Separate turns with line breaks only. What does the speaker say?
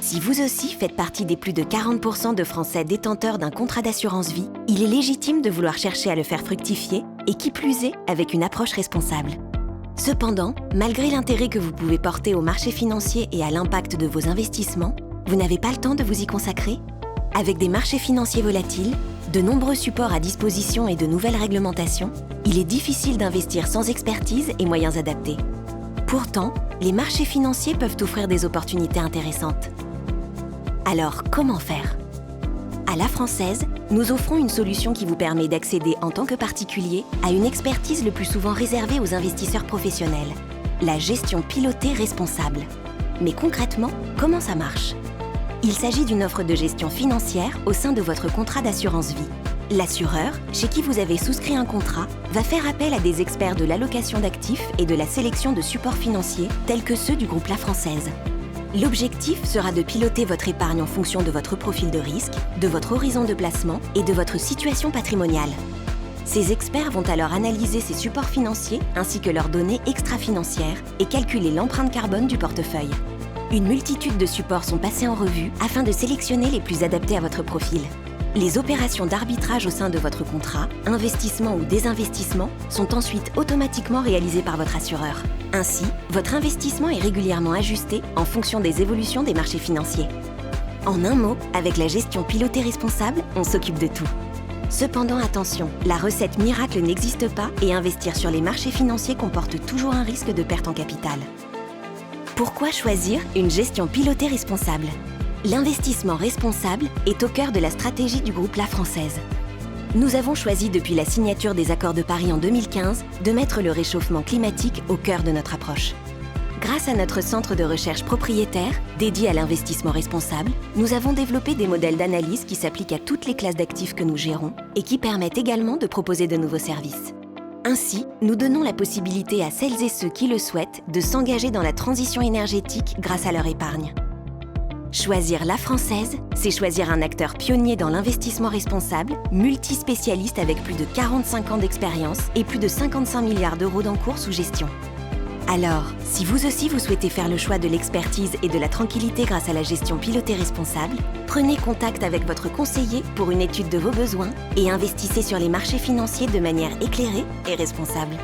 Si vous aussi faites partie des plus de 40% de Français détenteurs d'un contrat d'assurance vie, il est légitime de vouloir chercher à le faire fructifier, et qui plus est, avec une approche responsable. Cependant, malgré l'intérêt que vous pouvez porter au marché financier et à l'impact de vos investissements, vous n'avez pas le temps de vous y consacrer? Avec des marchés financiers volatiles, de nombreux supports à disposition et de nouvelles réglementations, il est difficile d'investir sans expertise et moyens adaptés. Pourtant, les marchés financiers peuvent offrir des opportunités intéressantes. Alors, comment faire? À La Française, nous offrons une solution qui vous permet d'accéder en tant que particulier à une expertise le plus souvent réservée aux investisseurs professionnels, la gestion pilotée responsable. Mais concrètement, comment ça marche? Il s'agit d'une offre de gestion financière au sein de votre contrat d'assurance vie. L'assureur, chez qui vous avez souscrit un contrat, va faire appel à des experts de l'allocation d'actifs et de la sélection de supports financiers tels que ceux du groupe La Française. L'objectif sera de piloter votre épargne en fonction de votre profil de risque, de votre horizon de placement et de votre situation patrimoniale. Ces experts vont alors analyser ces supports financiers ainsi que leurs données extra-financières et calculer l'empreinte carbone du portefeuille. Une multitude de supports sont passés en revue afin de sélectionner les plus adaptés à votre profil. Les opérations d'arbitrage au sein de votre contrat, investissement ou désinvestissement, sont ensuite automatiquement réalisées par votre assureur. Ainsi, votre investissement est régulièrement ajusté en fonction des évolutions des marchés financiers. En un mot, avec la gestion pilotée responsable, on s'occupe de tout. Cependant, attention, la recette miracle n'existe pas et investir sur les marchés financiers comporte toujours un risque de perte en capital. Pourquoi choisir une gestion pilotée responsable? L'investissement responsable est au cœur de la stratégie du groupe La Française. Nous avons choisi depuis la signature des accords de Paris en 2015 de mettre le réchauffement climatique au cœur de notre approche. Grâce à notre centre de recherche propriétaire, dédié à l'investissement responsable, nous avons développé des modèles d'analyse qui s'appliquent à toutes les classes d'actifs que nous gérons et qui permettent également de proposer de nouveaux services. Ainsi, nous donnons la possibilité à celles et ceux qui le souhaitent de s'engager dans la transition énergétique grâce à leur épargne. Choisir La Française, c'est choisir un acteur pionnier dans l'investissement responsable, multispécialiste avec plus de 45 ans d'expérience et plus de 55 milliards d'euros d'encours sous gestion. Alors, si vous aussi vous souhaitez faire le choix de l'expertise et de la tranquillité grâce à la gestion pilotée responsable, prenez contact avec votre conseiller pour une étude de vos besoins et investissez sur les marchés financiers de manière éclairée et responsable.